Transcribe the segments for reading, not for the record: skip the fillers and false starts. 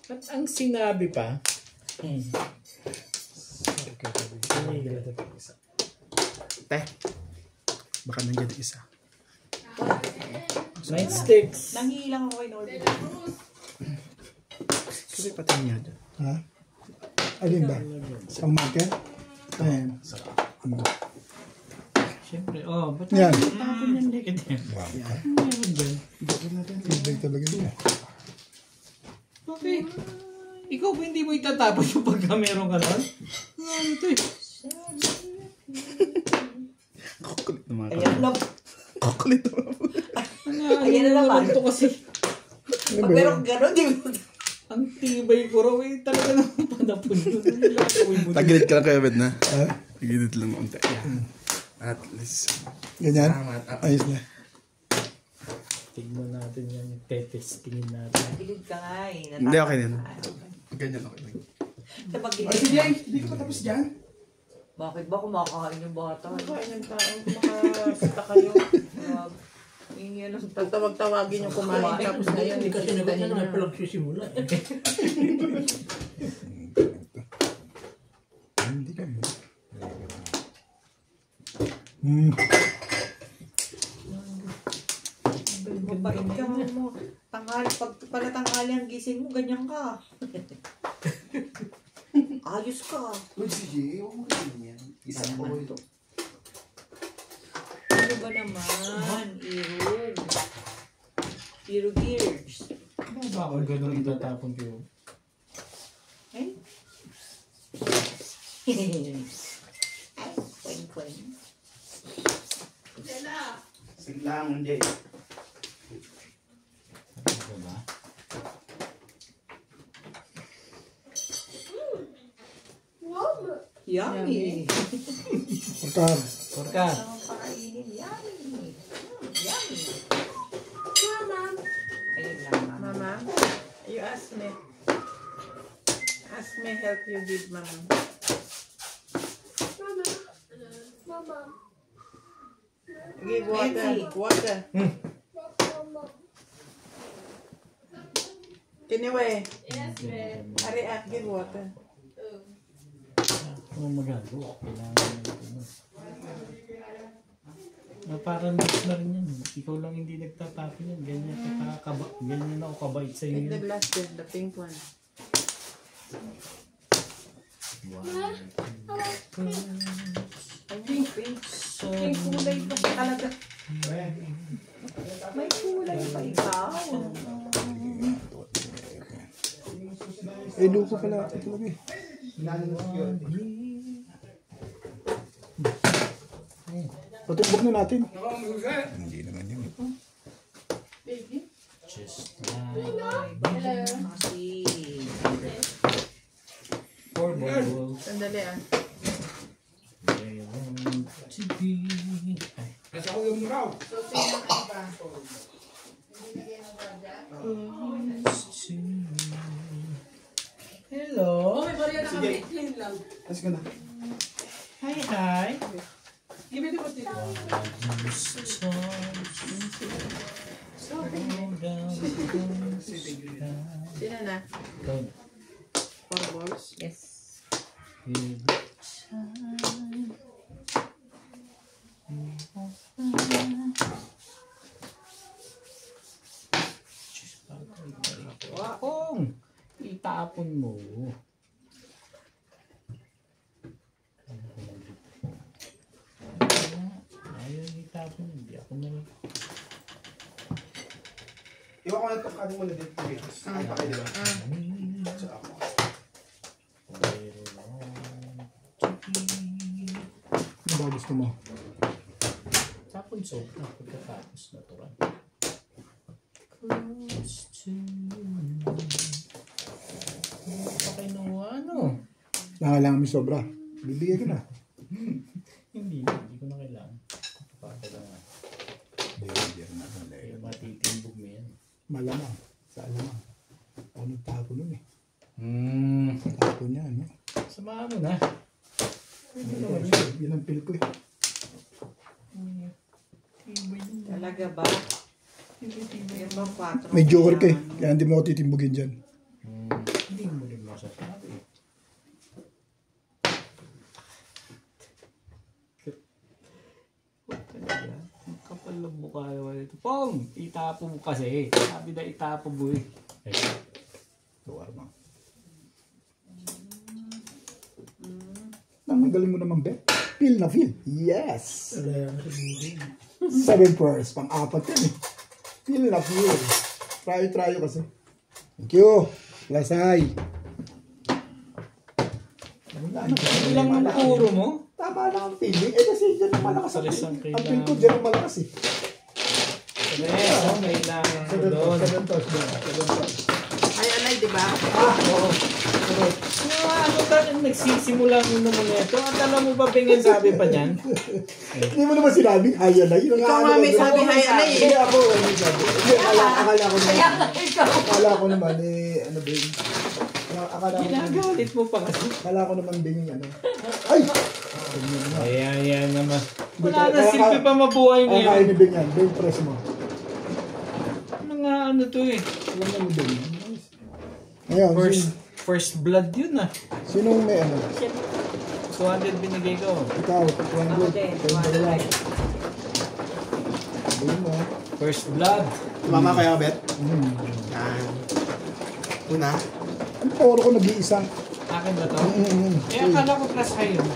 At ang sinabi pa, Te, baka nandiyan isa. night sticks. Nangihilang ako kay Norby. Kasi patay niya dyan. Ha? Alin ba? Pang market? Ayan. Siyempre, ba't Yan. tapon yung leg? Wow. Meron dyan. Feedback talaga yun. Okay. Ikaw ba hindi mo itatapon yung pagka meron ka nun? Ito eh. Kukulit naman. Ayan na. Kukulit naman. Ayan na naman. Ito kasi. Pag meron gano'n, di mo. Ang tibay ko raw eh. Talaga naman panapon yun. Tagilid ka lang kayo, Bet na. Tagilid lang konti. At least. Ganyan? Ayos na. Tignan natin yan. Tetes. Tingin natin. Gilid ka nga eh. Hindi, okay din. Ganyan, okay. Kapag Ay, gilid. sige. Hindi ko tapos dyan. Bakit ba kumakain yung bata? Kain ng tao, makasita kayo. Hingi ng Tawag-tawagin yung kumain tapos ngayon, hindi kasi Kasi na palang sisimula. Hindi ka mo. Mabait ka mo. Tanghali, pag pala tanghali ang gising mo, ganyan ka. Ayos ka. Uy, sige. Huwag mo ganyan. Isa ko ito. Ano ba naman? Irog. Irog ears. Ano ba ako ganun itatapon ko? Eh? Ay, kweng-kweng. Sige lang, hindi. Ano ba? Yummy. Pagkar. Porka. Ang pakainin. Yummy. Yummy. Ayun lang, mama. Mama, you ask me. Ask me help you give mama. Give water. Water. Kiniwe. Ari give water. Kung magagawa, kailangan mo na parang mix na rin yan. Ikaw lang hindi nagtatapon yan. Ganyan ako kabait sa Take the iyo. glass there, the pink one. Pink, pink. Pink kulay pa talaga. May kulay pa ikaw. Eh, luko pala. Ito talaga eh. Patumbok na natin. Hindi naman yun. Just Kasi. for balls. Sandali ah. They want to be. Hello. Let's go na. Hi, hi. Give me the potato. Sino na? Four balls? Yes. Kung itapon mo. Ayaw itapon, hindi ako na. Iwan ko na ito, kanin mo na dito. Saan pa kayo, diba? Sa ako. Ano ba gusto mo? Tapon sobra pagkatapos na to. Close to pakinuha, ano? Nangailangan may sobra. Bibigay ko na. Hindi ko na kailangan. Pakailangan. Hindi na. Kaya matitimbog mo yan. Malamang. Sa alamang. Ako nagtapo nun eh. Tapo niya, ano? Samahan mo na. Yan ang feel ko eh. Iba yun. Talaga ba? Yan ba, 4? May joker ka eh. Kaya hindi mo ako titimbugin dyan. Hindi mo rin masasabi. Ang kapal ng mukha naman ito. Pong! Itapo mo kasi. Sabi na itapo mo eh. So, Armang. Ang galing mo naman, Be. Feel na feel. Yes! 7 prayers. Pang-apat yan eh. Feel na feel. Try kasi. Thank you. Lasay. Ilang ang puro mo? Tama na ang feeling. Eh kasi dyan ang malakas ang Pares ang feeling. Ang feel ko dyan ang malakas eh. Tres, ang kailangan ko doon. 7 toss doon. 7 toss. Ay, anay, di ba? Oo. Correct. Ano ba, nagsisimula mo naman ito? At alam mo ba, Bingen, sabi pa niyan? Hindi mo naman sinabing hi Anay. Ikaw nga may sabi, hi, anay. Hindi ako. Hindi sabi. Hindi, akala ko naman. Akala ko naman eh, ano ba yun? Akala ko naman. Ginagalit mo pa kasi. Akala ko naman din yung ano. Ay! Ayan naman. Wala Kaya- na silbi pa mabuhay Ay, kaya ngayon. ni Bing yan. Bing, press mo. Mga ano to eh. Alam na ni Bing. Ngayon, First blood yun ah. sinong may ano? 200 binigay ko. Ikaw, 200. Kayong dalawa. Bing mo. First blood. Mama kaya, Bet? Hmm. Yan. Una. Ang poro ko nag-iisa. Akin ba to? Eh, Ay, akala ko plus high yun.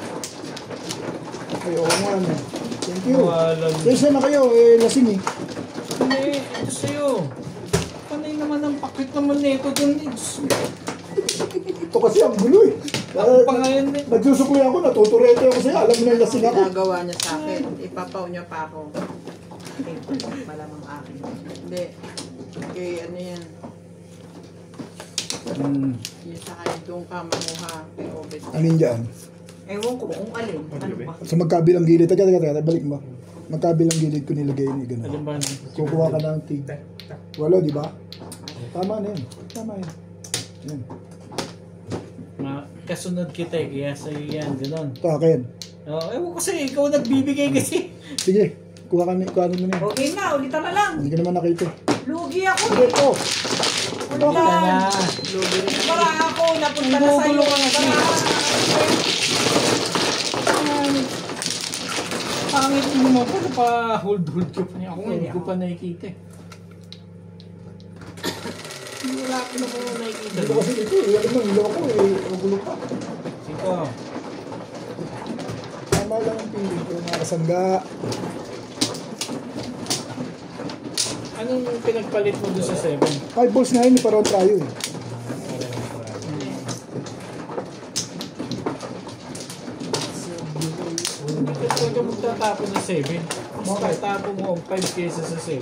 oo nga ano. Thank you. Walang. Kaysa na kayo, eh, lasing eh. Hindi, ito sa'yo. Panay naman ang pakit naman nito dun. Ito kasi ang gulo eh. Ako pa ngayon eh. Nagsusukli ako, natuturete ako sa'yo. Alam mo na yung lasing ako. Ginagawa niya sa akin. Ipapaw niya pa ako. Malamang akin. Hindi. Okay, ano yan? Yung sa kayo doon ka mamuha. Kay Obed. Alin dyan? Ewan ko kung alin. Ano ba? Sa magkabilang gilid. Teka, balik mo. Magkabilang gilid ko nilagay ni gano'n. Alam ba na? Kukuha ka ng tig. Walo, di ba? Tama na yun. Tama yun. Yan. Kasunod kita eh, kaya sa'yo yan, gano'n. Ito akin. Ewan ko sa'yo, ikaw nagbibigay kasi. Sige, kuha mo na yun. Okay na, ulitan na lang. Hindi ka naman nakita. Lugi ako. Sige, ito. Wala na. Para ako, napunta na sa'yo. Gugulo ka kasi. Pangit mo naman pa, pa-hold ko pa niya. Ako hindi ko pa nakikita eh. Wala ko na kung nakikita. Ito kasi ito eh. Alam mo, ilo ako eh. Magulo ka. Siko. Tama lang ang piling ko. Nakasangga. Anong pinagpalit mo doon sa 7? 5 balls na yun. Parang tayo eh. Hindi ka talaga magtatapon ng 7. Mas tatapon mo ang 5 kesa sa 7.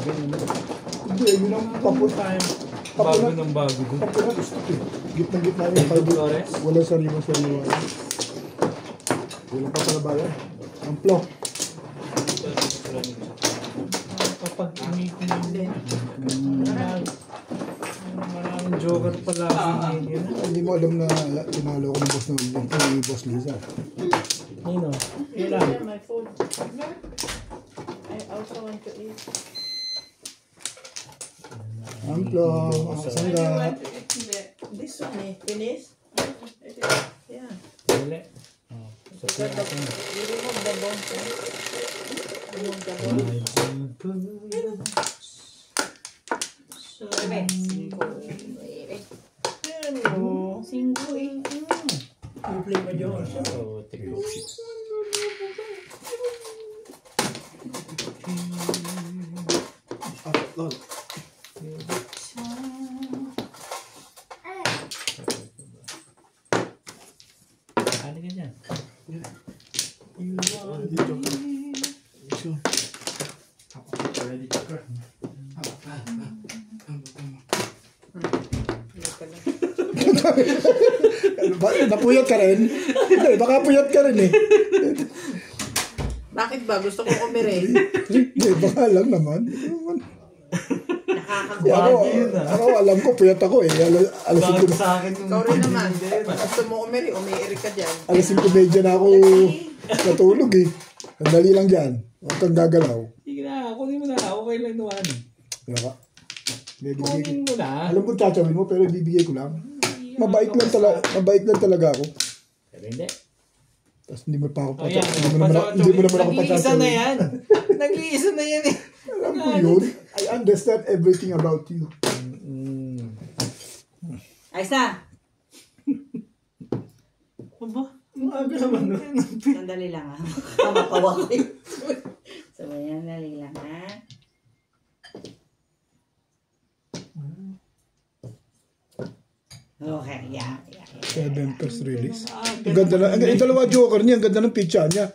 Hindi, yun ang papunta. Bago ng bago doon. Papunta gusto ko eh. Gitna-gitna yung 5 Flores? Walang sariwa-sariwa. Walang papalabayan. Ang plok. Kapag umitin maraming joker pala. Hindi mo alam na tinalo ko ng boss na yung boss Lisa. Nino, ilan? My phone. I also want to eat. Ang plok. Ang sangga. This one eh. Finish? Yeah. Dali. You remove the bone. Remove the bone. Singko eh. Play mo dyan. So, take a look. Lol. Ano ka dyan? Napuyat ka rin? Hindi, baka puyat ka rin eh. Bakit ba? Gusto ko kumire. Hindi, baka lang naman. Ako, alam ko, puyat ako eh. Alas Bago 5 sa akin Ikaw rin naman. Gusto mo kumire, umiiri ka dyan. alas 5:30 na ako natulog eh. Sandali lang dyan. Huwag kang gagalaw. Sige na, kunin mo na. Okay lang naman. Wala ka. Hindi, bibigay Kunin ko. mo na. Alam ko tsachawin mo, pero ibibigay ko lang. Mabait lang talaga ako. Pero hindi. Tapos hindi mo pa ako Ayan, hindi mo naman ako Nag-iisa na patsachawin. yan. Nag-iisa na yan eh. Alam ko yun. I understand everything about you. Ayos na. Aba, maaga naman. Sandali lang ha. Pamapawa ko yun. So, sandali lang ha. Okay, yeah. 7 first release. Ang ganda na. Ang dalawa joker niya. Ang ganda ng pitcha niya.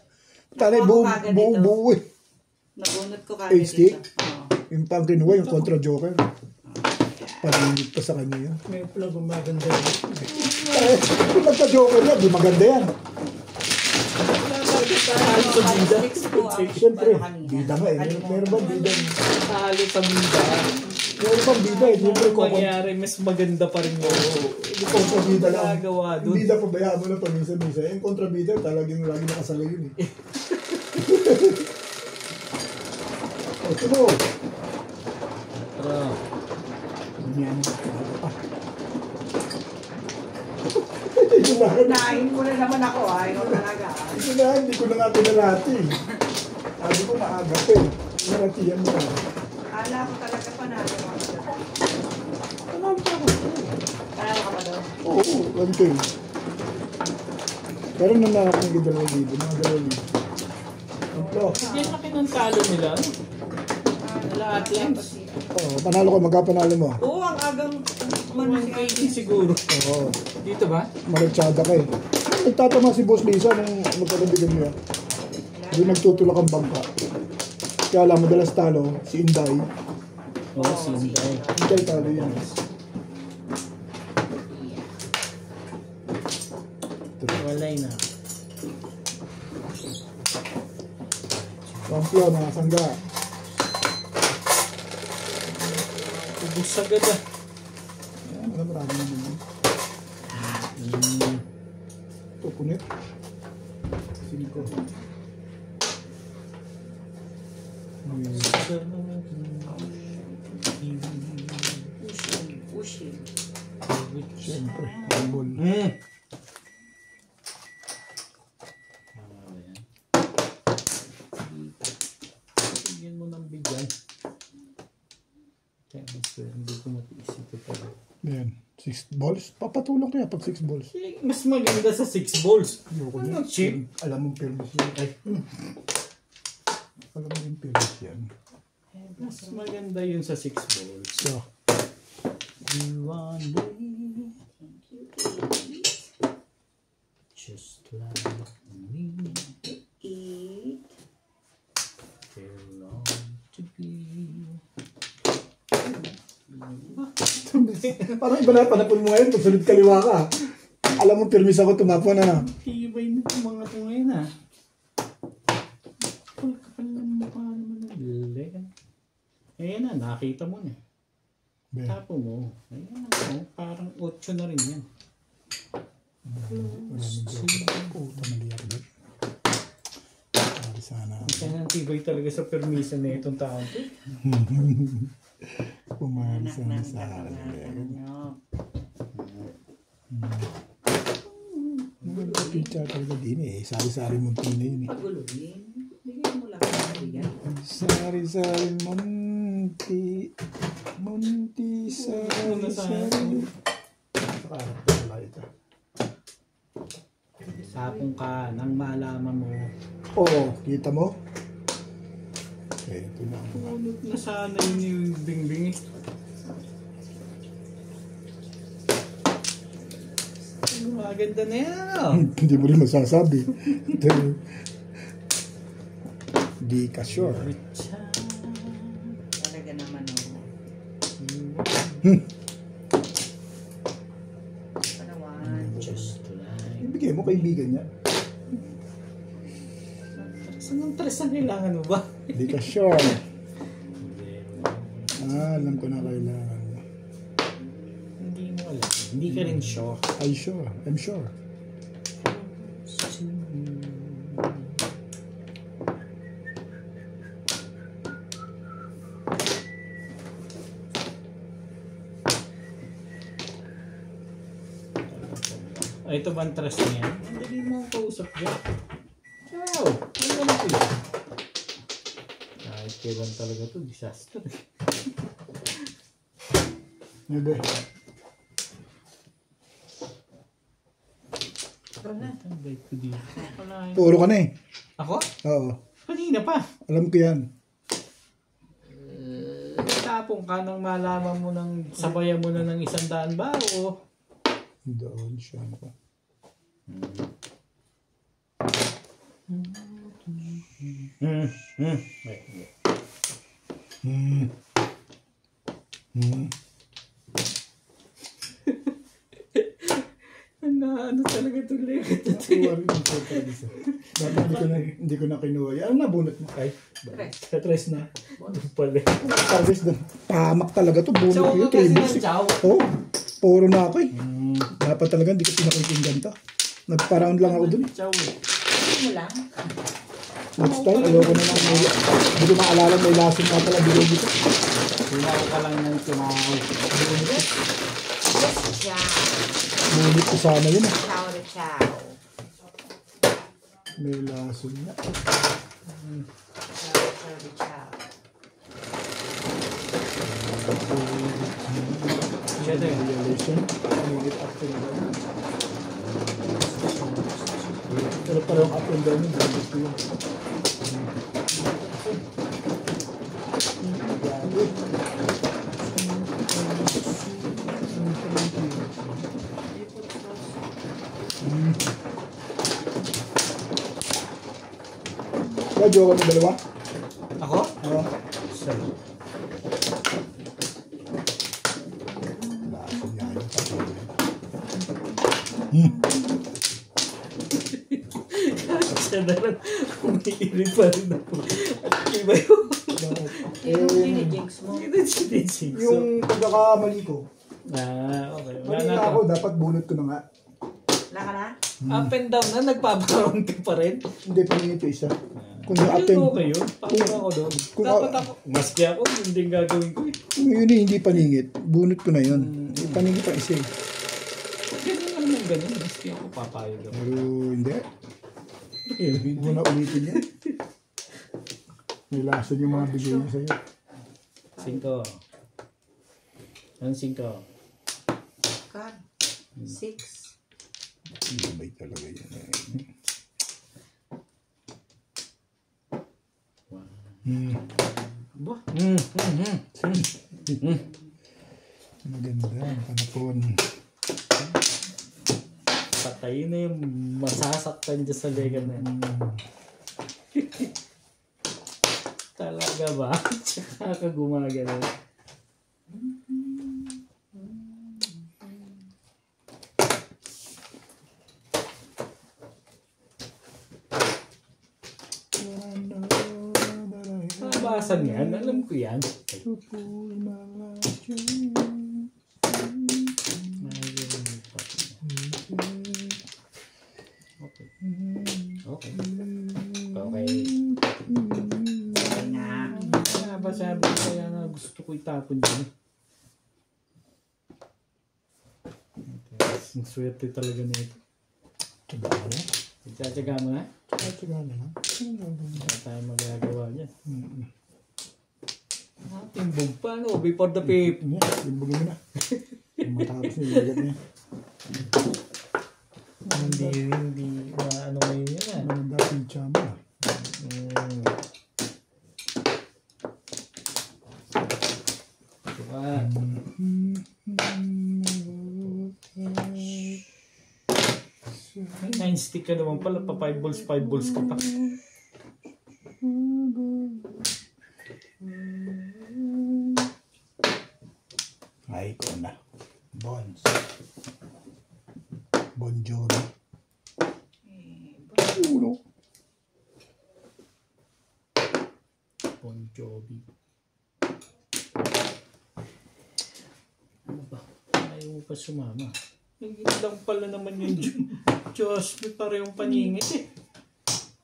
Tanay, buo eh. Nabunot ko kagad Eight stick? dito. Oo. Yung pang kinuha, yung contra joker. Paningit pa sa kanya yun. May plug maganda yun. Kung nagka-joker yan, di maganda yan. Five sticks po ang Siyempre, ano kanina. bida nga eh. Meron bang bida? Talo sa bida. Meron bang bida eh. Siyempre, Kung mangyari, mas maganda pa rin yun. kontrabida lang. Ginagawa Yung dun. bida, pabayaan mo na pamisa-misa. Yung kontrabida, talagang lagi nakasala yun eh. O, tumo. Ah, Yan. Unahin mo na naman ako ha. Ikaw talaga ha. Hindi ko na nga pinarati. Sabi ko maaga pa eh. Naratihan mo na. Kala ko talaga panalo ako. Alam pa ako. Panalo ka pa doon? Oo, ganito eh. Pero nanakot ng 2,000, mga 2,000. Amplo. yan laki ng talo nila. Lahat yan. Oo, panalo ko, magkapanalo mo. Oo, ang agang 180 siguro. Oo, Dito ba? marachada ka eh. Nagtatama si Boss Lisa nung magkakabigan niya. Doon nagtutulak ang bangka. Kaya lang, madalas talo, si Inday. Oo, sinday. Inday talo yan. Walay na. Pamplo, mga sangga. Ubus agad ah. Ayan, wala marami naman yun. Ito, punit. Siko. Pushing. Siyempre, ball. Bigyan mo ng bigyan. Kaya hindi ko matiisip ito. Ayan, 6 balls. Papatulong kaya pag 6 balls. Mas maganda sa 6 balls. Ayoko Ano, na. cheap? Alam mong permis yan. Ay. Alam mo yung permis yan. Mas maganda yun sa 6 balls. So, One day, just like me, Eat. belong to be. parang iba na panapon mo ngayon. Pag sunod kaliwa ka. Alam mo, permis ako tumapon na. Tibay na itong mga ito ngayon ah. Kapal ng mukha naman ng leg. Ayan na, nakita mo na. Ben, Tapo mo. Ayan na, parang 8 na rin yan. maraming joke. Puta, mali ako doon. Sorry sana. Kaya ang tibay talaga sa permisa na itong taon ko. Pumahal Anak sana ng sa akin. ano. Picture talaga din eh. Sari-sari Montino yun eh. Paguluhin. Bigyan mo lang ang bigyan. Sari-sari Monti. Monti, sari-sari. Nakaharap ko pala ito. Sapong ka nang malaman mo. Oo, kita mo? Okay, ito na. Punot na sana yun yung bingbing eh. Maganda na yan ano? Hindi mo rin masasabi. Di ka sure. Talaga naman oh. Panawan. Just like... Ibigay mo kaibigan niya. Saan ang tres ang kailangan mo ba? Di ka sure. Alam ko na kailangan mo. Hindi mo alam. Hindi ka rin sure. I'm sure. I'm sure. Ay, ito ba ang trust niya? Hindi mo ang kausap dyan. Ciao! Ano naman ito? Kahit kailan talaga ito, disaster. Nebe. Ang bait ko dito. Wala yun. Puro ka na eh. Ako? Oo. Kanina pa. Alam ko yan. Tapong ka nang malaman mo ng sabayan mo na ng 100 ba o? Doon siya. Ano ka? Ano talaga ito legat? Nakuha rin ang total isa. Dati hindi ko na kinuha. Ano nabunot mo? Ay, tres na. Ano pala? Service doon. Pamak talaga to. Bunot ko yun. kasi 3 ng weeks. chow. Oo. Puro na ako eh. Dapat talaga hindi ko pinakikinggan to. Nagpa-round lang ako dun. Chow eh. Ano mo lang? Next time, ayoko na lang. Hindi ko maalala may lason na pala. Bilo dito. Tumaw ka lang ng tumaw. Yes, ciao. Bunot ko sana yun eh. Ciao na ciao. May lason na. Ciao, ciao. Siya din. Violation. Minute up and down. Pero parang up and down yun. Bunot ko yun. Joke mo dalawa? Ako? Oo. Sorry. Lason niya yun. Siya na lang. Umiirin pa rin ako. Iba yun. Yung dinijinx mo. Yung pagkakamali ko, Okay. Wala mali na na to. ako, dapat bunot ko na nga. Wala ka na? Up and down na, nagpaparoon ka pa rin. Hindi pa ningit yung isa. Kung yung up Yun and okay yun. Paano ako doon? Kung- Dapat ako. Maski ako, hindi gagawin ko eh. kung yun eh, hindi paningit, bunot ko na yun. Paningit ang isa eh. Ganun lang ng ganun. Maski ako papayag ako. Pero hindi. Huwag mo na ulitin yan. May lason yung mga bigay niya sa'yo. 5. Ang 5. God. 6. May talaga yan eh. Ba? Maganda ang panapon. Patay na yung masasaktan dyan sa lega na yan. Talaga ba? Tsaka ka gumagano. Nabasan yan. Alam ko yan. Okay. Okay. Okay. Okay na. Kaya ba sabi ko kaya nga gusto ko itapon dyan. Ang swerte talaga na ito. Tsaga ka na. Nagtsatsaga mo na? Tsaga na lang. Wala tayong magagawa dyan. Timbog pa no? Before the pip. Limbugin mo na. Matapos na ilagat niya. Hindi ano ngayon yun ah. Maganda pizza mo ah. Diba? Ay, 9 stick ka naman pala. Pa 5 balls ka pa. Ay, ko na. Bonds. Bon Jovi. Uno. Bon Jovi. Ano ba? Ayaw mo pa sumama. Hindi lang pala naman yung Diyos. May parehong paningit eh.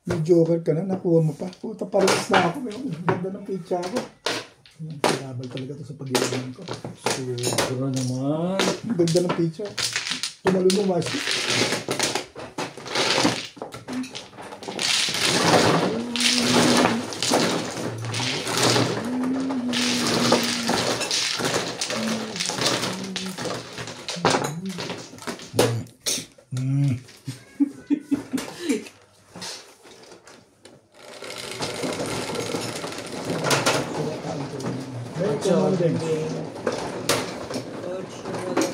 May joker ka na, nakuha mo pa. Puta, parehas na ako. May ganda ng pizza ko. Sinabal talaga to sa pag-iwanan ko. Siguro naman. Ang ganda ng pizza. Tumalun mo, Mas.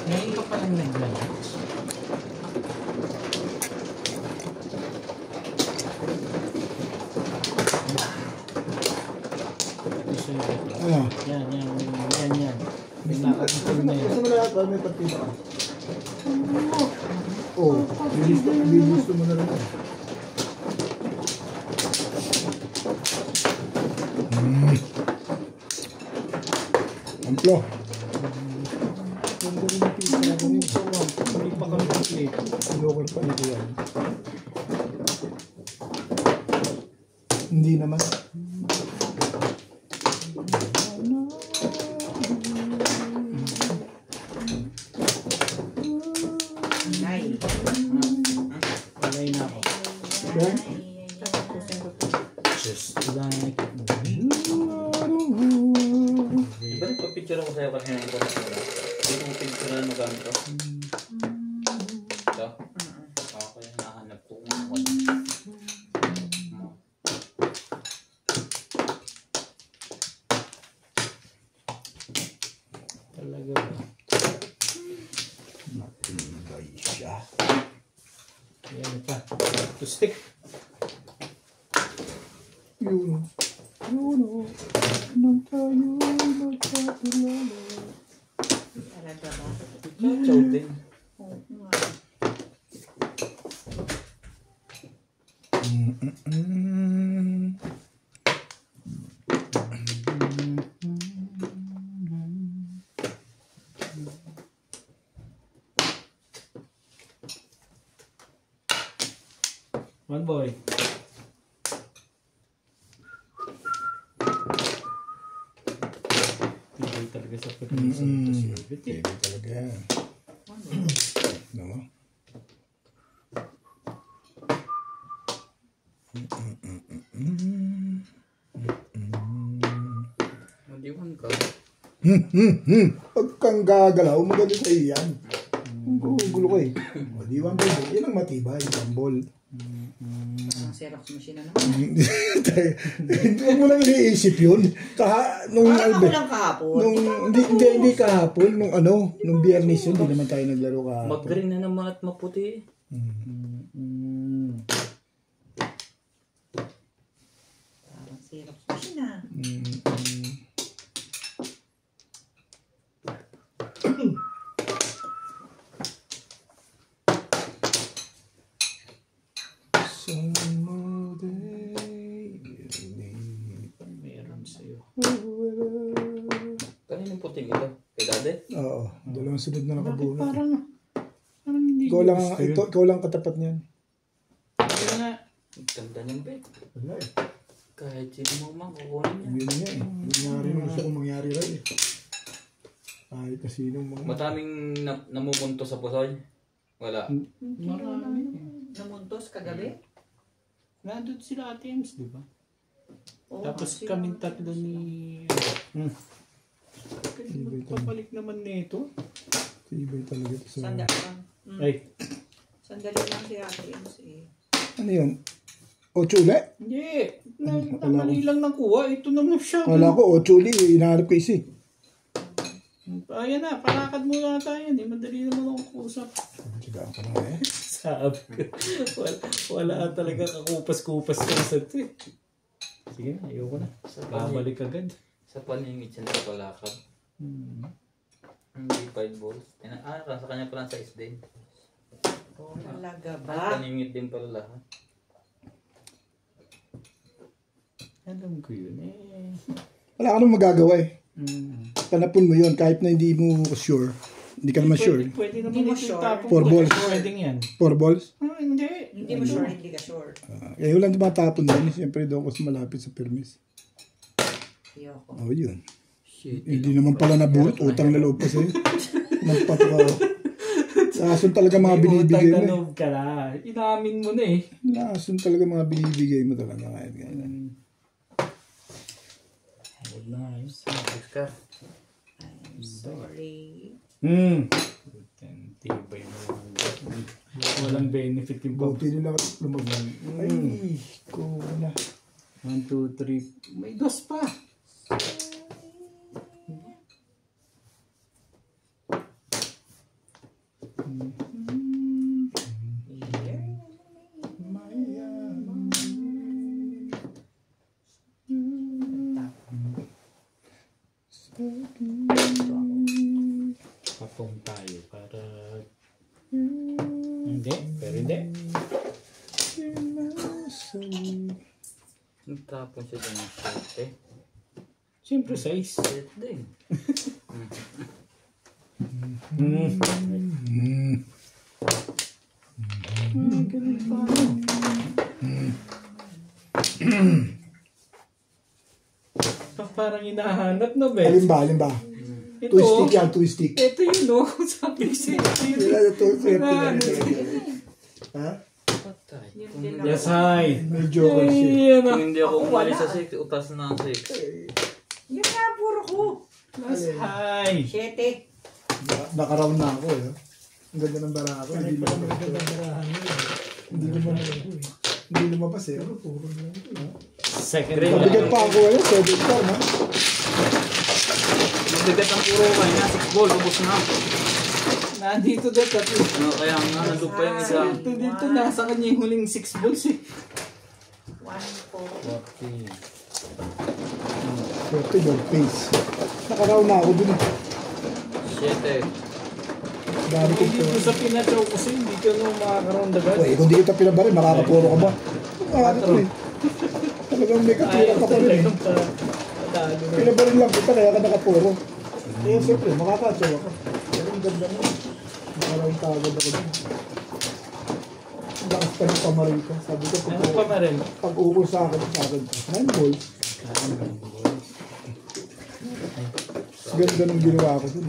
Ngayon ka palang nag-lunch. Ano? Yan. May nakakita na yan. Gusto mo lahat, may partida ka. Oo, bilisto mo na rin. Amplo. Ganda rin yung pizza na kami sa one. Hindi pa kami complete. Local pa nito yan. Hindi naman. Walay na ako. Okay? Just like Diba nagpa-picture ako sa'yo kanina yung pala? Hindi mo picture na magamit ko. Ito? Ako yung nahanap ko. talaga ba? Matibay siya. Ayan pa. To stick. Yun. Nang tayo magkatulala. Talaga ba? Chow din. Oo nga. One boy. Tigil talaga sa pag-iisip to si Orbit eh. Pwede talaga yan. No? Madiwan ka. Pag kang gagalaw, maganda sa iyo yan. Gulo ko eh. Madiwan ko. Yan ang matibay. Tambol. Ang Xerox machine na naman. Huwag mo lang iniisip yun. Nung Parang ako Albert. lang kahapon. Hindi kahapon. Nung biyernes yun. Hindi naman tayo naglaro kahapon. Mag-green na naman at maputi. Parang Xerox machine na. Meron sa'yo. Kaninong puting ito? Kay Dade? Oo. Dalawang sunod na nakabunot. Parang hindi Ikaw lang katapat niyan. Kaya nga. Ang ganda niyan, be. Wala eh. Kahit sino mo man, kukunin niya. Yun nga eh. Nangyari na gusto kong mangyari rin eh. Kahit na sinong mga... Mataming namumunto sa pusoy. Wala. Marami. Namuntos kagabi? Nandun sila Ate Ems, di ba? Oo, Tapos kasi kaming yung- tatlo ni... Papalik naman nito. Tibay talaga ito sa... Sandali lang. Ay, Sandali lang si Ate Ems eh. Ano yun? Ocho uli? hindi. Mali lang nakuha. Ito naman siya. Wala ko, ocho uli. Inahanap ko isi. Ayan na, palakad mo na tayo. Madali naman akong kusap. Sigaan ko na eh. Sabi ko. Wala talaga kakupas-kupas ka sa ito eh. Sige na, ayoko na. Babalik agad. Sa paningit siya nakapalakad. Hindi 5 balls. Sa kanya pala sa din. Talaga Sa ba? paningit din pala lahat. Alam ko yun eh. Wala ka nang magagawa eh. Panapon mo yun kahit na hindi mo sure. Hindi ka naman sure. Pwede naman Hindi mo ito sure. itapon Four ko. balls. Pwedeng yan. 4 balls? Hindi. Hindi mo sure, hindi ka sure. Eh, wala na matapon din. Siyempre doon ko malapit sa permis. Ayoko. Oh, yun. Shit. Hindi naman pala naburot. Utang na loob pa sa'yo. Magpato ka. Lason talaga mga binibigay mo. Utang ka na. Inamin mo na eh. Lason talaga mga binibigay mo talaga. Kahit ganyan. Huwag na ayos. Next ka. I'm sorry. Tibay mo lang. Walang benefit yung pag... Buti nila lumabas. Ay, ko na. 1, 2, 3. May dos pa. Papong tayo para... Hindi, pero hindi. Nagtapon siya dyan ng shit eh. Siyempre, size. Shit din. Ganun pa. Parang hinahanap na, Ben. Alin ba? Ito, Two stick yan, two stick. ito yun, no? Sabi siya. Wala na two stick. Ha? Patay. Yes, hi. Medyo kasi. Ayan Kung na. hindi ako umalis sa 6, utas na ang 6. Yun nga, puro ko. Yes, hi. 7. Nakaround na ako eh. Ang ganda ng bara ako. Hindi lumabas eh. Second Mabigat pa ako eh. 7 pa na. Mabigat ang puro ka niya. 6 ball, ubos na. Nandito daw tatlo. No, kaya nga nandun pa yung isa. Dito nasa kanya yung huling 6 balls eh. 1, 4. 40 ball face. Nakaround na ako dun eh. 7. Dami ko Dito sa pinachaw ko sa'yo, hindi ka nung makakaroon agad. Uy, kung di kita pinabarin, makakapuro ka ba? Makakapuro eh. Talagang may katira ka pa rin eh. Pinabarin lang kita, kaya ka nakapuro. Eh, siyempre, makakatsaw ako. Pero ang ganda mo. Nakaround ka agad ako dun. Ang lakas ka ng pamaril ka. Sabi ko, Ano pa na rin? pag-uko sa akin. 9 balls. Ganda nung ginawa ko dun.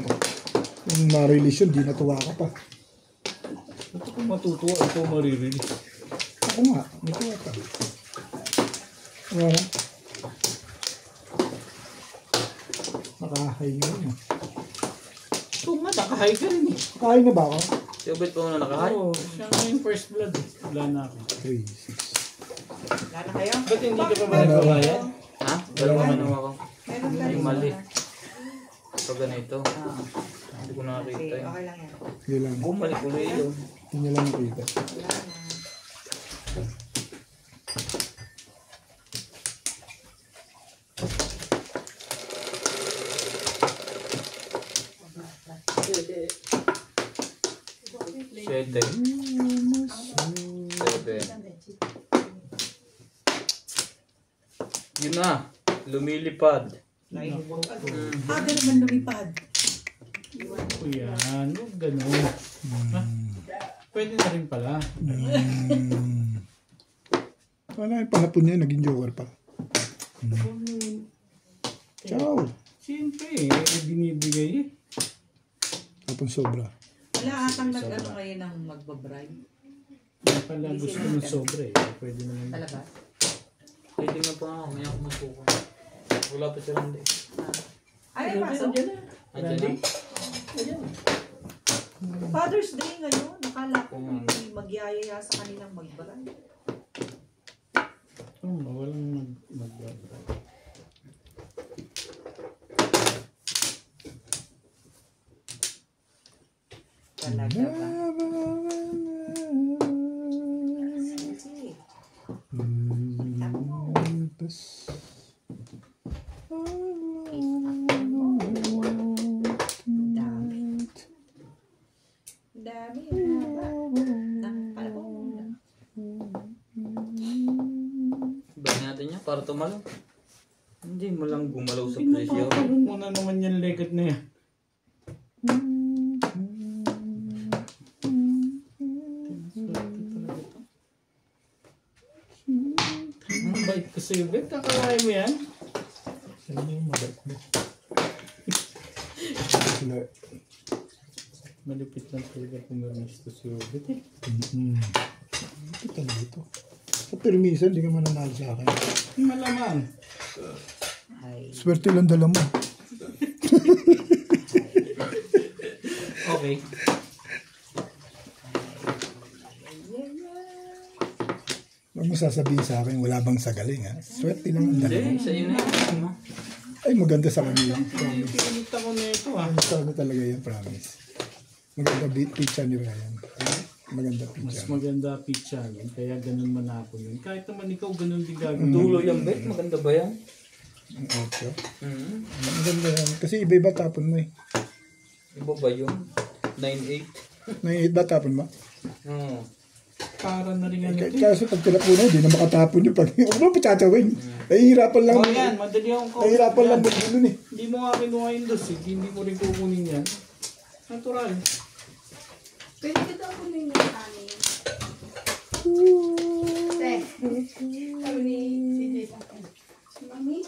Yung na-release yun, di natuwa ka pa. Ito kung matutuwa, ito maririnig. Ako nga, natuwa ka. Ano? Nakahay yun. Ito nga, nakahay ka rin eh. Nakahay na ba ako? Si Obet pa muna nakahay. Oo, siya nga yung first blood eh. Wala na ako. 3, 6. Wala na kayo? Ba't hindi ka pa ba nagbabayad? Ha? Dalawa man naman ako. Meron ka Yung rin. mali. Pag ganito. Hindi ko nakakita Okay, eh. okay lang yan. Yun lang. Bumalik ulit yun. Hindi niya lang nakita. Wala na. Siyete. 7. Yun na. Lumilipad. Ganun man lumipad. O yan, huwag ganun. Ha? Pwede na rin pala. Wala yung panapon niya, naging joker pa. Ciao. Siyempre binibigay eh. Tapos sobra. Wala atang nag-ano kayo ng magbabribe. Kaya pala gusto mo sobra eh. Pwede naman. Talaga? Titingnan pa ako. May ako masuko. Wala pa siya rin. Ay, pasok. Andiyan. Father's Day ngayon. Nakala ko may magyayaya sa kanilang magbabribe. Walang mag-vlog. Talaga ba? Sige. Dami. Ba natin niya para tumalo. Hindi mo lang gumalaw sa presyo. Pinapapalong mo na naman yung legat na yan. Ang bait ko sa'yo, Bet. Kakalain mo yan? Sino yung mabait mo? Malupit lang talaga pumirmis to si Robert eh. Ito talaga ito. Sa permisan, hindi ka mananalo sa akin. Malamang. Ay. Swerte lang dala mo. Okay. Huwag mo sasabihin sa akin, wala bang sagaling ha? Swerte lang ang dala mo. Hindi, sa iyo na yun. Ay, maganda sa kanila. Promise. Pinita ko na ito ah. Ang sabi talaga yan, promise. Maganda pizza ni Ryan. Maganda Mas pizza. maganda pizza yun. Kaya ganun manapon yun. Kahit naman ikaw ganun din gagawin. Dulo yung bet, maganda ba yan? Ang otso. Mm. Maganda yan. Kasi iba-iba tapon mo eh. Iba ba yun? 9-8? May ba tapon mo? Oo. Para na rin ano ito. Kaso pag tinapunan, hindi na makatapon yung pag... Huwag mo patsatawin. Nahihirapan lang. Oh yan, madali akong kausap Nahihirapan lang yan. mag-gulo eh. Hindi mo nga kinuha yung dos eh. Hindi mo rin kukunin yan. Natural. Pwede kita kunin yung amin. Te, sabi ni CJ sa akin, Mami,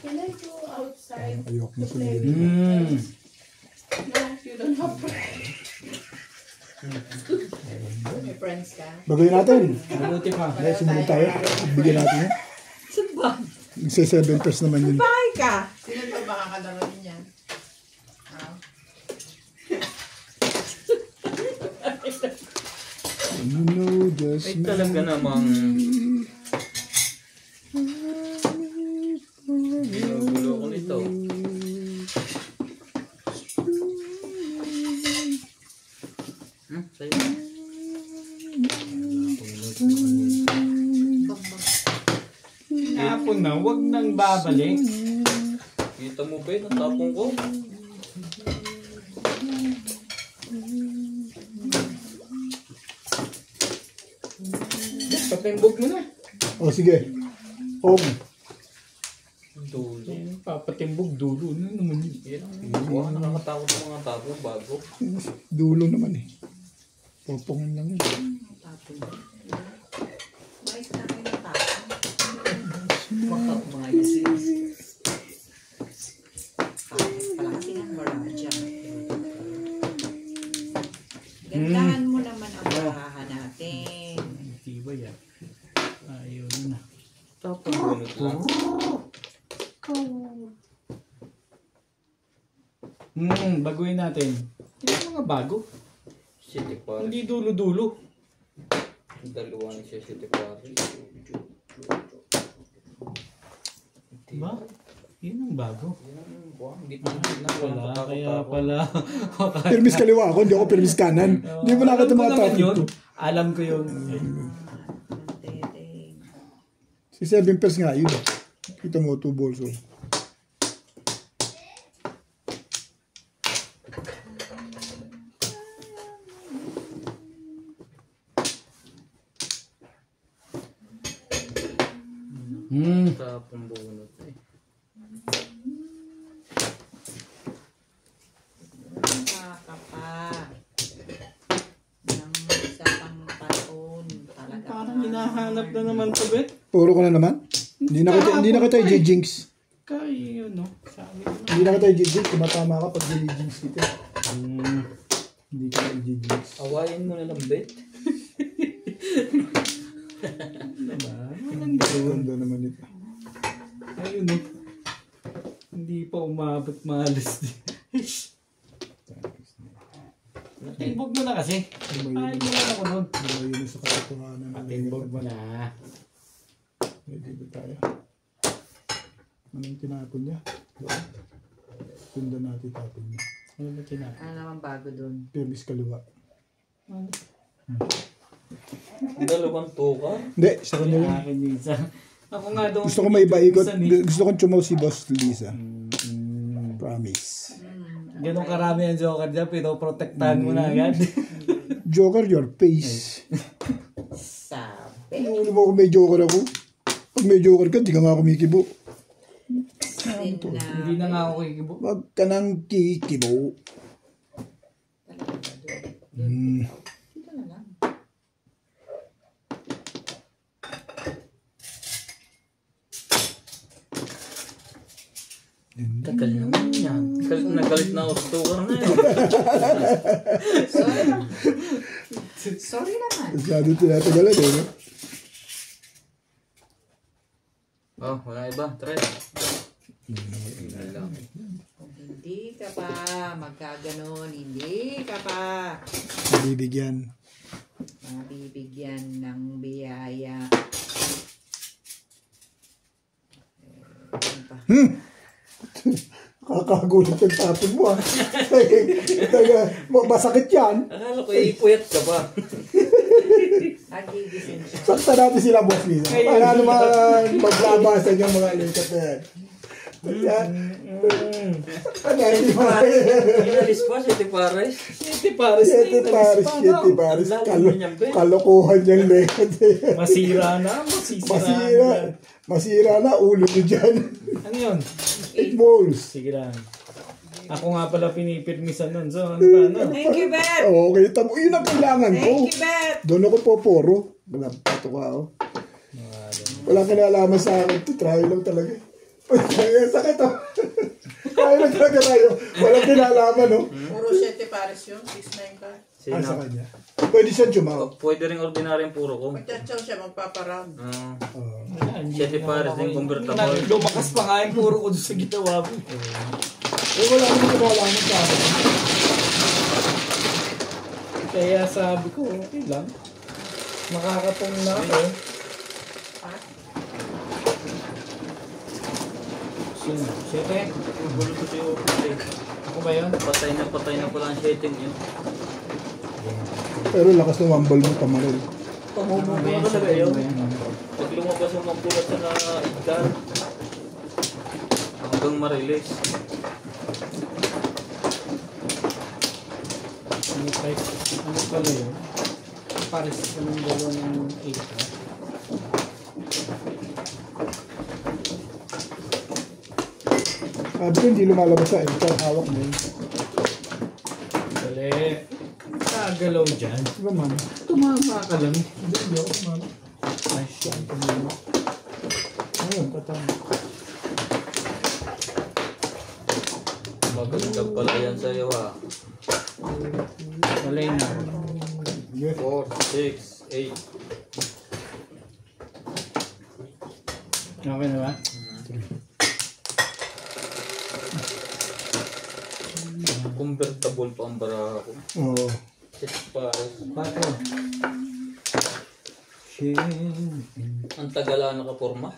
can I go outside Ayok mo to play sumili. with you? No, you don't have friends. May friends ka? Bagay natin. Mabuti pa. Dahil sumunod tayo. Bigyan natin yan. Saan ba? Isa 7 pers naman yun. Bahay ka! Sino ba makakalaro niyan? You know just Ay, talaga namang... Gulo ko nito. Sa'yo. Napon na, huwag nang babalik. Kita mo ba yun? Ang tapong ko? Patimbog mo na. O sige. Home. Dulo. Papatimbog dulo. Ano naman yun? Yan ang wow, nakakatakot sa mga tapo bago. Dulo naman eh. Popongin lang yun. Tapon. Mais na kayo ng tapon. Mga isis. Pala kasi ng Moraja. Gandahan mo naman ang baraha natin. Hindi ba yan? Ayun na. Tapong bunot lang. Baguhin natin. Yung mga bago. City Paris. Hindi dulo-dulo. Dalawa ni siya City Paris. Ba? Yun ang bago. Yan ang buwan. Gitna na Wala, kaya pala. Permis kaliwa ako, hindi ako permis kanan. Hindi mo nakita mga naman yun. tapon. Alam ko yun. Si 7 pers nga yun. Kita mo 2 balls. Oh. Tapong bunot eh. Baka pa. Nang isa pang taon. Talaga. Parang hinahanap na naman to, Bet. Puro ka na naman? Hindi na kita i-jinx. Kaya yun, no? Sabi ko na. Hindi na kita i-jinx. Tumatama ka pag i-jinx kita. Hindi ka i-jinx. Awayin mo na ng bet. Diba? Walang gawin. Ganda naman ito. Ayun, no? Hindi pa umabot malas din. Timbog mo na kasi. Ay, mo na ako nun. Yun sa katotohanan. Timbog mo na. Ready ba tayo? Ano yung tinapon niya? Sundan natin tapon niya. Ano ba tinapon? Ano naman bago dun? Permis kaliwa. Dalawang tuka. Hindi, sa kanya Yung yun. akin minsan. Ako nga daw. Gusto ko may iba-ikot. minsan eh. Gusto kong chumaw si Boss Lisa. Promise. Ganun karami ang joker dyan, pinoprotektahan mo na agad. Joker your face. Sabi. Ano mo kung may joker ako? Pag may joker ka, di ka nga kumikibo. Hindi na nga ako kikibo. Wag ka nang kikibo. Dito na lang. Tagal naman yan. Nagalit na ako sa tukar na yun. Sorry naman. Sorry naman. Masyado tinatagalan eh, no? Oh, wala iba. Try. Wala. Hindi ka pa magkaganon. Hindi ka pa Bibigyan. mabibigyan ng biyaya. Ano pa? Kakagulat yung tapon mo, ah. Masakit yan. Akala ko ipuyat ka pa. Nagigising siya. Sakta natin sila, Boss Lisa. Para naman maglabasan yung mga likat na yan. Yan. Ano, hindi mo. Inalis pa, Sete Pares. Siyete pares. Siete Paris. Kalokohan yung likat. Masira na. Masira na ulo mo dyan. Ano yun? 8 balls. Sige lang. Ako nga pala pinipirmisan nun. So, ano ba? Ano? Thank you, Bet! Okay, tamo. Yun ang kailangan ko. Thank you, Bet! Doon ako poporo. Wala, pato ka ako. Walang kinalaman sa akin. Try lang talaga. Uy, sakit oh. Try lang talaga tayo. Walang kinalaman, no? Puro 7 pares yun. 6-9 ka. Ah, sa kanya. Pwede siya jumaw. Pwede rin ordinaryong puro ko. Magtsatsaw siya, magpaparound. Sete Pares din convertible. Lumakas pa nga yung puro ko doon sa ginawa mo. Wala naman kinalaman sa akin. Kaya sabi ko, okay lang. Makakatong na ako. Sino? Siyete? Gulo ko siya. Ako ba yun? Patay na pala ang setting yun. Pero lakas ng wambal mo, tamaril. Pamumuno na talaga yun. Pag lumabas yung magbulat sa na Edgar, hanggang ma-release. Ano pala yun? Pares ka ng dalawa ng 8 ha? Sabi ko, hindi lumalabas sa ito. Hawak mo yun. Dali. Kagalaw dyan. Diba, man? Tumama ka lang. Hindi ako, man. Ay, siya. Tumama. Ayun, katama. Maganda pala yan sa'yo ha. Malay na. 4, 6, 8. Okay na ba? Convertible pa ang bara ko. Oo. Sete Pares. 4. Ang tagala nakaporma.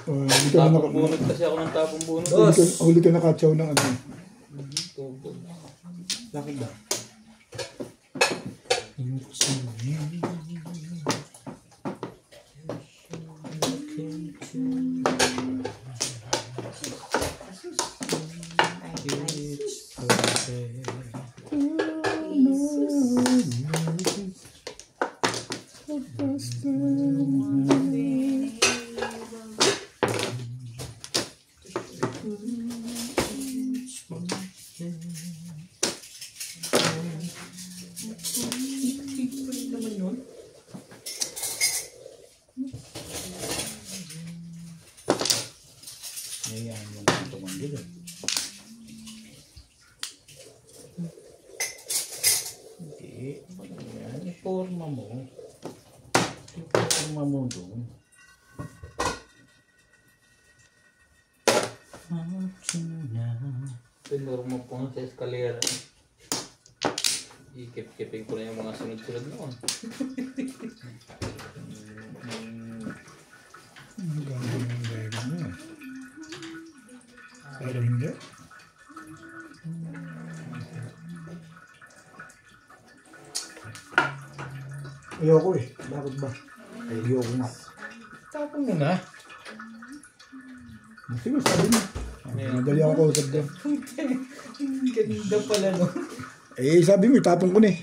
Hindi ka na Tapong bunot kasi ako ng tapong bunot. huli ka nakatsaw ng ano. Tugod. Bakit ba? Ayan, yung tumanggi doon. Hindi. Ayan, iporma mo. Iporma mo doon. Pinurma po nga sa eskalera. Ikip-kipin ko na yung mga sunod-sunod noon. Ang ganda ng lega mo. Pero hindi. Ayoko eh. Bakit ba? Ayoko nga. Tapon mo na. Sige, sabi mo. Madali ako kausap din. Ganda pala no. Eh, sabi mo, itapon ko na eh.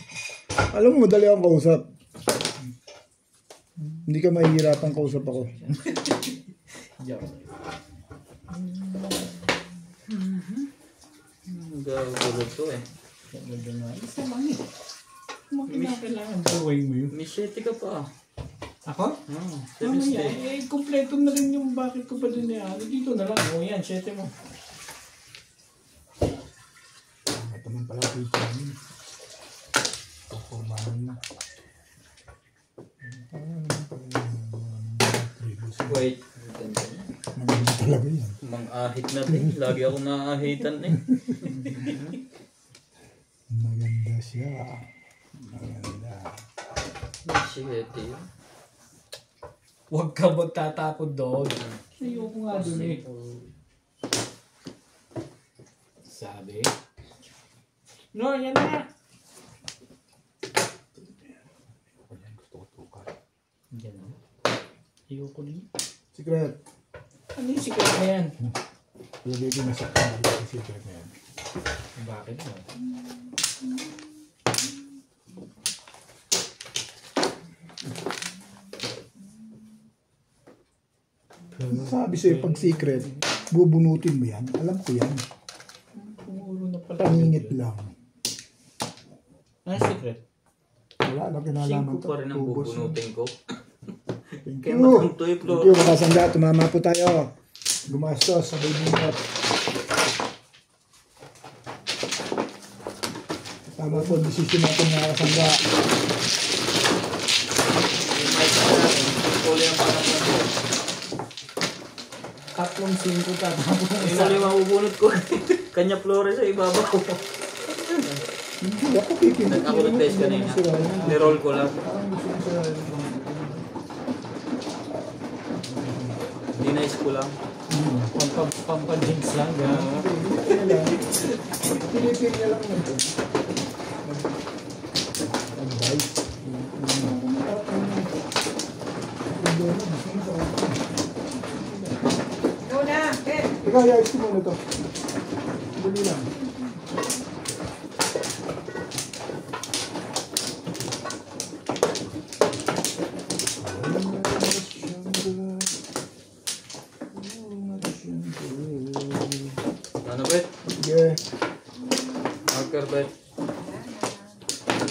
Alam mo, madali akong kausap. Hindi ka mahihirapan kausap ako. Joke. Gagulog to eh. Ganda nga. Isa lang eh. Kailangan gawin mo yun. May 7 ka pa. Ako? Mamaya, kompleto na rin yung bakit ko pa din yan. Dito na lang. O yan, 7 mo. Kukumahan na. Wait. Maganda talaga yan. Mang-ahit na din. Lagi ako naahitan eh. Maganda siya. Maganda. Shit eh. Huwag ka magtatapon doon. Ayoko nga doon eh. Sabi. No, yan na. Yan na. Ayoko din. Secret. Ano yung secret na yan? Lagay ko na sa kamay yung secret na yan. Bakit mo? Sabi sa'yo, pag secret, bubunutin mo yan. Alam ko yan. Pumulo na pala. Paningit lang. Ano secret? Wala lang kinalaman 5 pa rin ang bubunutin ko. Thank Kaya you. matanto eh, Thank you, makasangga. Tumama po tayo. Gumastos sa bunot. Tama po, desisyon natin mga kasangga. Uli ang parang ko. 3-5 tatapon. Uli ang mabubunot ko. Kanya Flores sa ibabaw. Hindi, ako pipinit. Ako nag-test kanina. Ni-roll ko lang. Parang gusto ko sa... Dinice ko lang. Pampa-jinx lang. Gano'n. Pilipin niya lang nandun. Advice. Ikaw na, Ken. Ikaw, yayos ko muna to. Dali lang. Ano bet? Sige. Marker bet.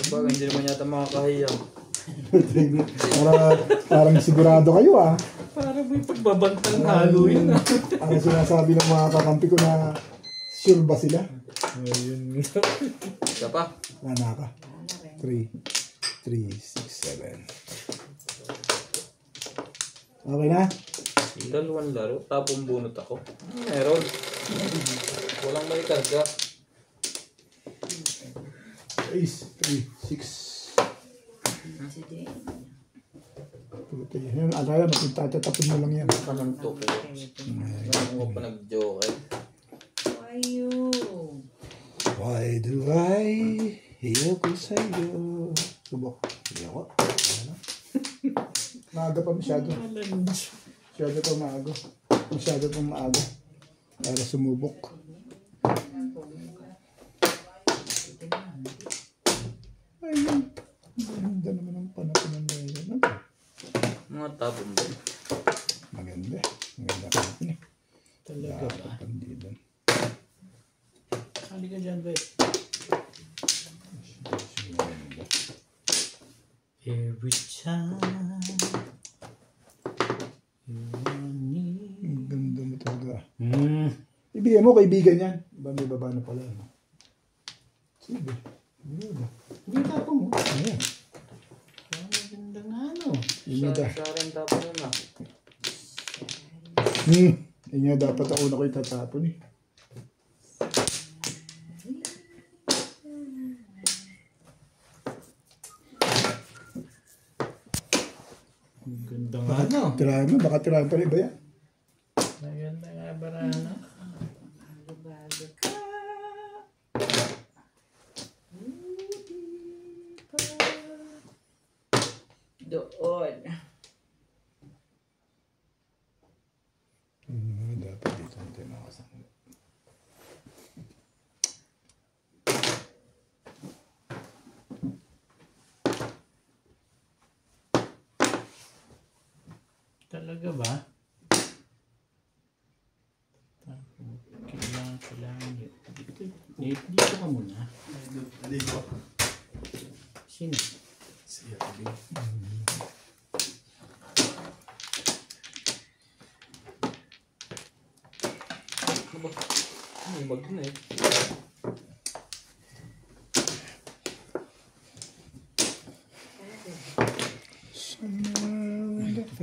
Diba, hindi naman yata makakahiya. Parang sigurado kayo ah. Parang may pagbabantang halo yun. Ang sinasabi ng mga kakampi ko na sure ba sila? Ayun. Isa pa. Wala ka. 3, 6, 7. Okay na? Dalawang laro, tapong bunot ako. Meron. Walang may karga. Ace, 3, 6. Puti. Yan, alaya, magtatapon mo lang yan. Kanang to ko. Ngayon ko pa nag-joke eh. Why you? Why do I heal ko sa'yo? Subok. Sige ako. Maaga pa masyado. Masyado pa maaga. Masyado pa maaga. Para sumubok. Ayun. Maganda naman ang panapon ng ngayon. Mga tapong ba? Maganda. Maganda ka natin eh. Talaga ba? Pandito. Hali ka dyan, Bet. Every time you want me. Ang ganda mo talaga. Ibigay mo kaibigan yan. May baba na pala. No? Sige. Hindi tapon mo. Ayan. Ang maganda nga, no? Inyo Sarang tapon yun ah. Inyo dapat ako na ko itatapon eh. Ang ganda nga, no? Tirahan mo. Baka tirahan pa rin ba yan? Maganda nga, Barana. Bago ka. Doon. Dapat dito natin makasama. Talaga ba? Kailangan dito ka muna. Dito. Sino? Siya. Ay, mag na eh.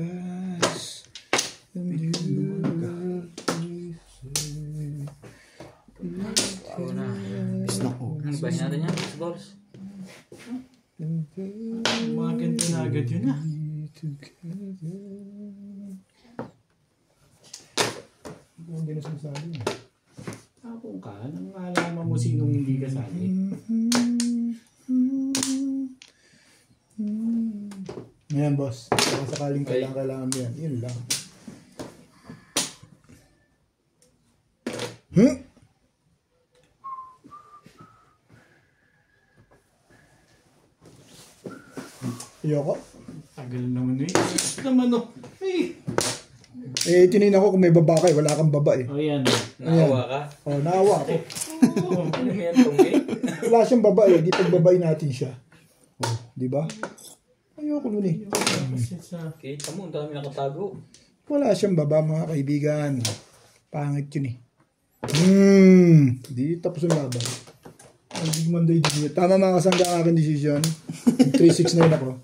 fast. Ako na. Ang bahin natin yan, boss. Mga ganito na agad yun ah. Hindi na sinasabi. Ako ka, nang malaman mo sinong hindi kasali. Ngayon, boss. Kung sakaling kailangan mo yan, yun lang. Ayoko. Tagal naman eh. Naman oh. Ay. Tinin ako kung may baba ka wala kang baba eh. Oh yan. Naawa ka? Naawa ako. Ano yan, tunggi? Wala siyang baba eh, di pagbabay natin siya. Di ba? Ayoko nun eh. Kita mo, ang dami nakatago. Wala siyang baba mga kaibigan. Pangit yun eh. Di tapos yung laban. Hindi manday din yun. Tama mga kasangga ang aking desisyon. 3-6 na yun ako.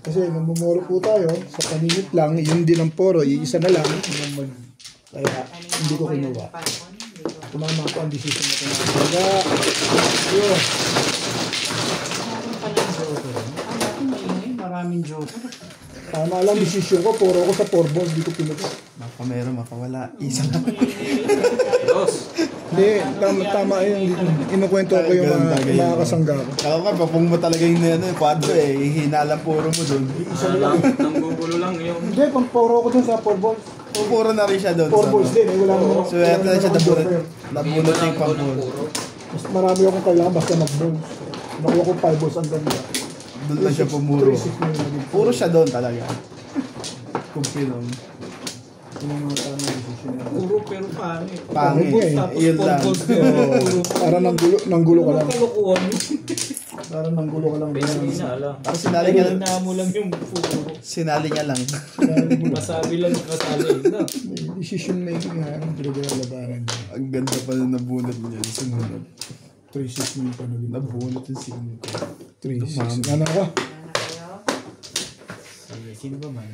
Kasi mamumuro po tayo sa paninit lang, yun din ang poro, isa na lang. Kaya hindi ko kinuha. Tumama ko ang desisyon na ito mga kasangga. Yun. Maraming joker. Tama lang desisyon ko, puro ako sa 4 balls, di ko pinuto. Baka meron makawala. Isa lang. Dos. Hindi, tama yun. Inukwento ko yung mga kasangga ko. Ako nga, papung mo talaga yung kwadro eh. Hinalang puro mo dun. Isa na lang. Nanggugulo lang yung... Hindi, pang puro ko dun sa 4 balls. Puro na rin siya dun. 4 balls din eh, wala naman. Swerte na siya nabunot. Nabunot yung pang-puro. Mas marami akong kailangan basta mag-balls. Nakuha ko 5 balls ang ganda. Doon lang siya pumuro. 3-6 na yun naging. Puro siya doon talaga. Kumpinom. Yun ang mga tamang desisyon na. Puro pero pangit. Pangit. Tapos Yun lang. puro. Para nanggulo ka lang. Kalukuhan. Para nanggulo ka lang. Hindi na alam. Tapos sinali niya lang. Na mo lang yung puro. Sinali niya lang. Masabi lang kasali. No? Decision making nga. Ang pinag-alabanan niya. Ang ganda pa na nabunot niya. Sumunod. 3-6 na yung panagin. Nabunot yung signal ko. 3-6. Ano ka? Sige, sino ba man?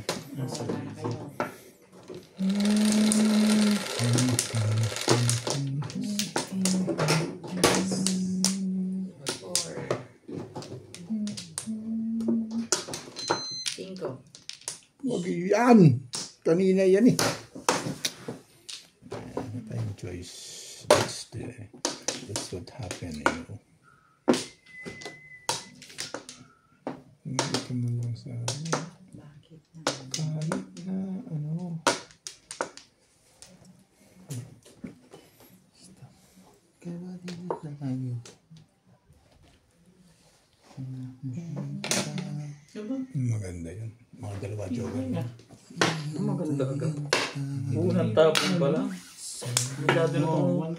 Wag yan. Kanina yan eh. Time choice. That's what happened. Ito mo lang sa kahit na ano. Maganda yun. Mga dalawa joker. Maganda agad. Unang tapon pa lang. Masyado na akong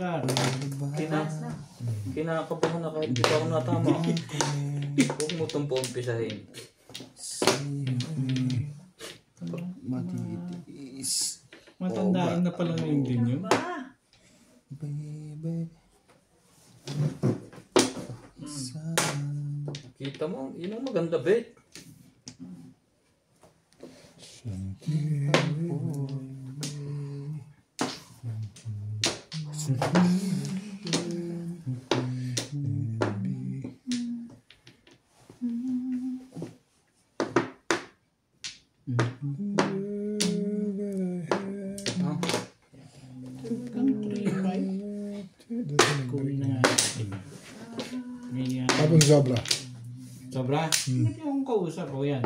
kinakabahan na kahit di pa ako natama. Huwag mo itong paumpisahin. Matitiis. Matandaan na pala ngayon din yun. Baby. Kita mo, yun ang maganda, bet. Tapos sobra. Sobra? Hindi yung kausap ko yan.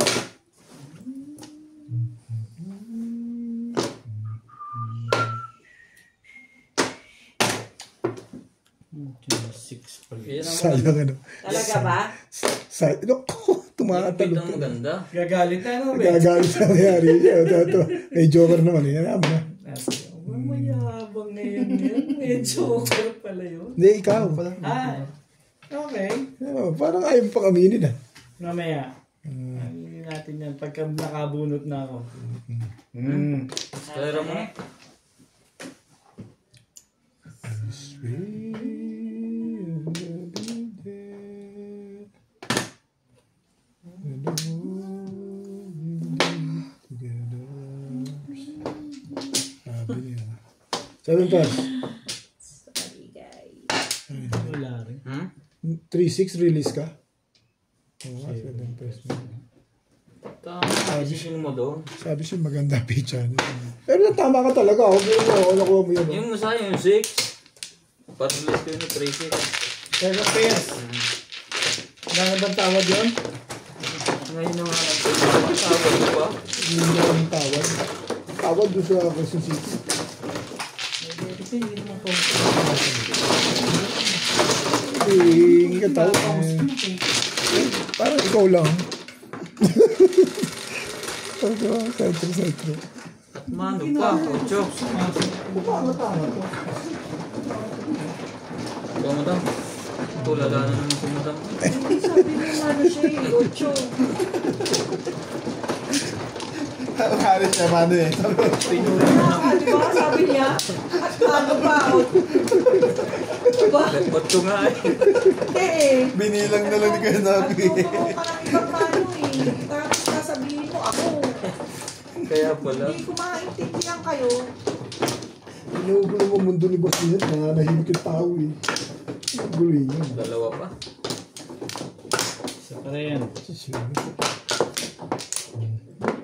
Sayang ano. Talaga ba? Sayang. Tumatalo. Ang maganda. Gagalit na no, be? Gagalit sa nangyari. Ito. May joker naman. Yan naman na. Mayabang na yun yan. May joker pala yun. Hindi, ikaw. Ah, okay. Parang ayaw pang aminin ah. Mamaya. Aminin natin yan pagka nakabunot na ako. Kaya mo. 7 pairs. Sorry, guys. Wala rin. 3-6 release ka? Oo, 7 pairs. Tama, isipin mo doon. Sabi siya maganda picture. Pero tama ka talaga. Okay mo. Nakuha mo yun. Yung masaya yung 6. Patulis ko yung 3-6. 7 pairs. Wala na bang tawad yun? Ngayon na nga lang. Tawag ko pa. Hindi na yung tawad. Tawad doon sa Quezon City. Hindi naman po. Hindi ka tawad. Parang ikaw lang. Sentro. At mano pa, 8. Tama to. Ikaw mo daw. Tulala na naman si madam. Sabi mo ano siya eh, 8. Halos siya, mano eh. Di ba sabi niya? At ano pa? Diba? 8 nga eh. Hindi eh. Binilang na lang ni Kuya Nabi. Tumutumo ka ng ibang paano eh. Tapos sasabihin mo ako. Kaya pala. Hindi ko maintindihan kayo. Inuugulo mo mundo ni Boss Linet na nahimik yung tao eh. Gulo yun. Dalawa pa. Isa pa rin. 4,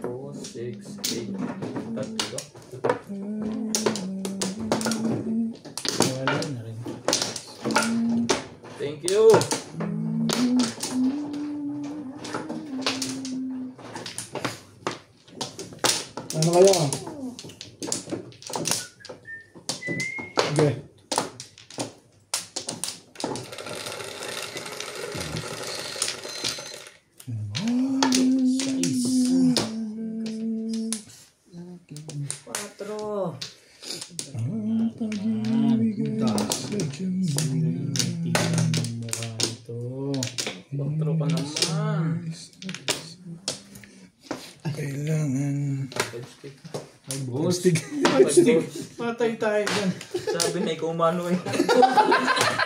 6, 8. Tatlo. Wala na rin. Thank you. Ano kaya? Okay. Patro. Mukha ito. 4 pa naman. Kailangan. 5 stick. Ay, boss. Patay tayo dyan. Sabi na ikaw mano eh.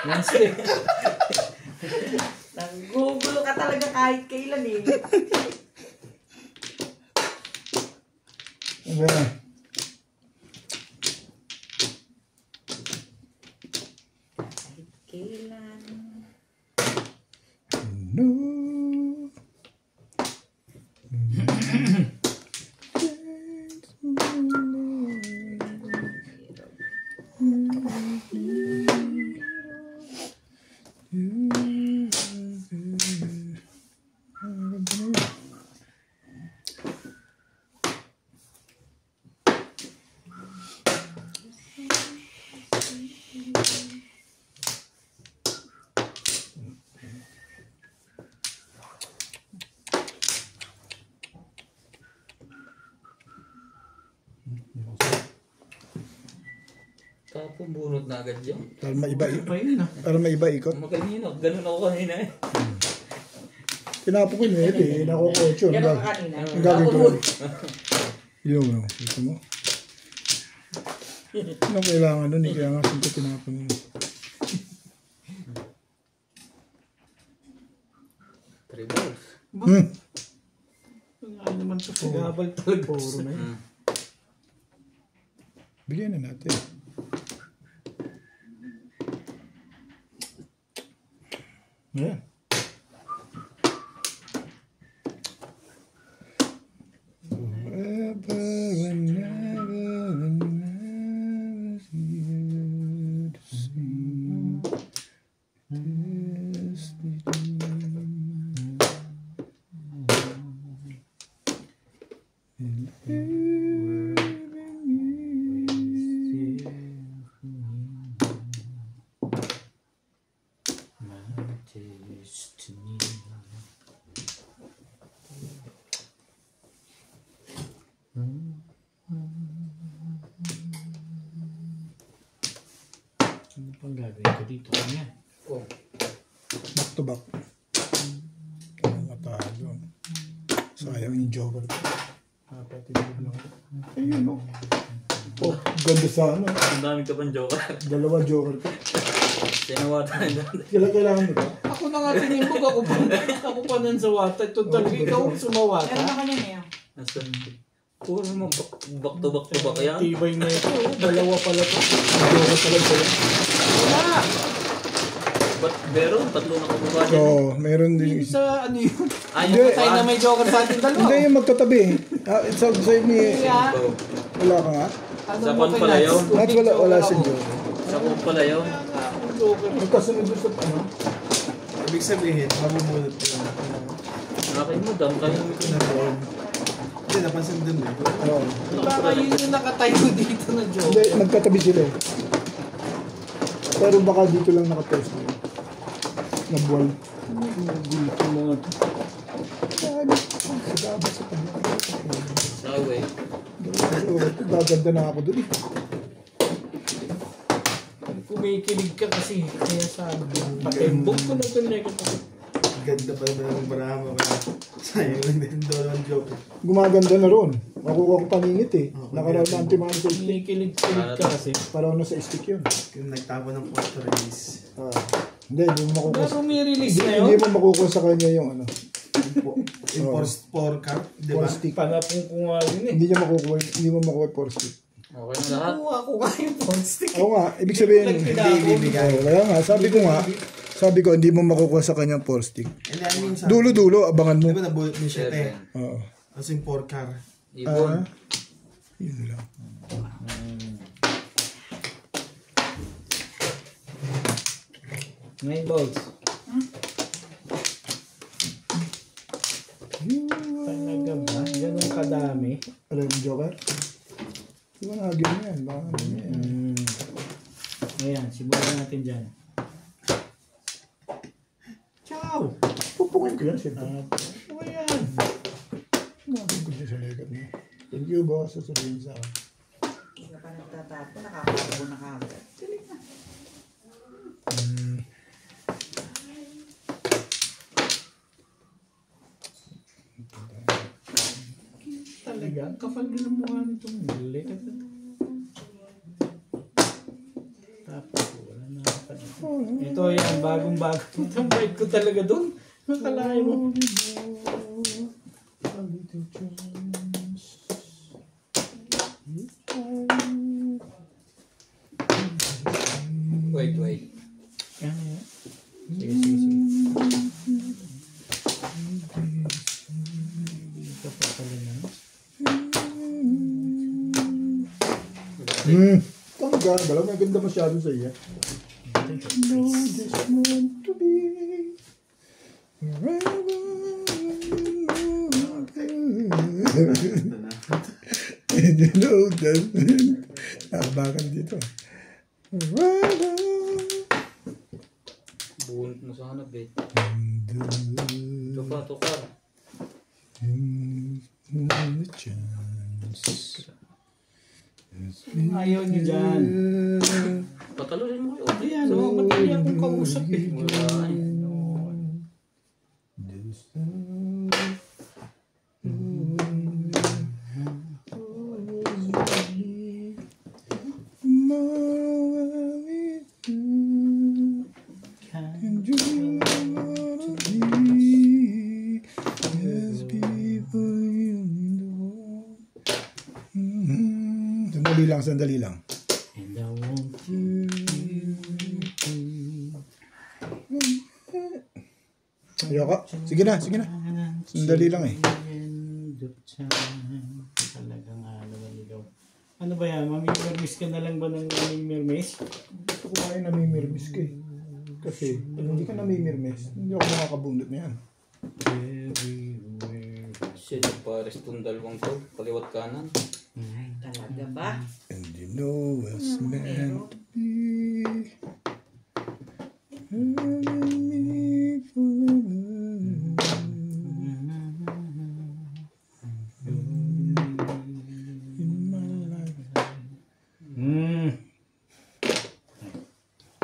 One stick. Nanggugulo ka talaga kahit kailan eh. Okay. Kailan? No. Tapos bunot na agad dyan. Para maiba, Pa yun ah. para maiba ikot. Makanino. Ganun ako kanina eh. Tinapo ko yun eh. Nakukotso. Ganun ka kanina. Ang gagawin ko lang. Yun mo. Ito mo. Anong kailangan nun eh. Kaya nga sinto tinapon yun. 3 balls. Ano naman ito. Sigabal talaga. Puro na yun. Bigyan na natin. Ayan. Forever and ever and ever here to see this Ano pang gagawin ko dito? Kanya. Oh. back to back. Kaya matalo. Sayang yung joker ko. Ayun o. Oh, ganda sana. Ang dami ka pang joker. Dalawa joker ko. Sinawatan na dati. Kailangan nito. Ako na nga tinimog. Ako pa nun sa wata. Ito talaga ikaw sumawata. Meron ako niyan eh. Nasaan? Puro mo back to back yan. Tibay na ito. Dalawa pala to. Wala! Ba't meron? Tatlo na kumukha dyan. Oo, meron din. Yung sa ano yun? Ay, Hindi. yung Tayo na may joker sa ating dalawa. Hindi yung magtatabi. It's outside ni... Kaya, Wala ka nga? ano Sa mo kon kay pala Nats? yun. Lahat wala siya Ako. dyan. Sa kung pala yun. Joker. Magkasunod doon sa ano? Ibig sabihin, mabubulot ko yun. Akin mo, dam kayo. Hindi, napansin dun eh. Oo. Baka yun yung nakatayo dito na Hindi, joker. magkatabi sila eh. Pero baka dito lang nakapost na. Nabuwal. Gulit yung mga to. Sagabas sa kanya. Sa way. Gaganda na ako doon eh. Kumikilig ka kasi. Kaya sabi. Patembok ko na ito na Ganda pa rin ng marama ka. Sayang lang din doon ang joke. Gumaganda na ron. Makukuha ko paningit eh. Nakaraw na anti-mana sa stick. Kumikilig-kilig ka kasi. Parang nasa stick yun. Yung nagtapo ng photo release. Hindi mo makukuha Pero sa... may release na Hindi yun. mo makukuha sa kanya yung ano. Yung for card, di ba? Four stick. Panapong ko nga yun eh. Hindi niya makukuha. Hindi mo makukuha 4 stick. Okay na lahat. Kuha ko nga yung phone stick. Oo nga. Ibig sabihin. Hindi ibibigay. Kaya nga. Sabi ko hindi mo makukuha sa kanya 4 stick. And I mean, sa... Dulo-dulo. Abangan mo. Di ba nabulot mo siya, te? Oo. Kasi yung for car. Ibon. Yun lang. Nine balls. Talaga ba? Ganun kadami? Alam mo, Joker? Di ba nagagyan mo yan? Baka ano yan. Ayan, simulan natin dyan. Ciao! Pupukin ko yan, siyempre. Ano yan? Nagagyan ko siya sa legat mo. Thank you, boss. Sasabihin sa akin. Hindi ka pa nagtatapo, nakakabo na kagad. Galing na. Talaga, ang kapal din ang mukha nitong mali. Tapos, wala na kapal. Ito yan, bagong-bago. Itong bite ko talaga doon. Nakalain mo. Wait. Yan, yan. Sige, sige, sige. Ito pa pala na. Talaga, galaw. May ganda masyado sa iya. No, this want to be forever. And you know that. Nakabakan dito. Forever. Bunot mo sa hanap eh. Tukar. The chance. Ayaw niyo dyan. Patalunin mo kayo. Ayan, no, madali akong kausap eh. Wala eh. Sandali lang. And I want you. Ayoko. Sige na. Sandali lang eh. Talagang naligaw. Ano ba yan? Mamimirmis ka na lang ba ng mamimirmis? Gusto ko kayo namimirmis ka eh. Kasi pag hindi ka namimirmis, hindi ako makakabundot na yan. Everywhere. Shit, pares itong dalawang to. Kaliwat kanan. Ay, talaga ba? And you know what's meant to be. Having me in my life.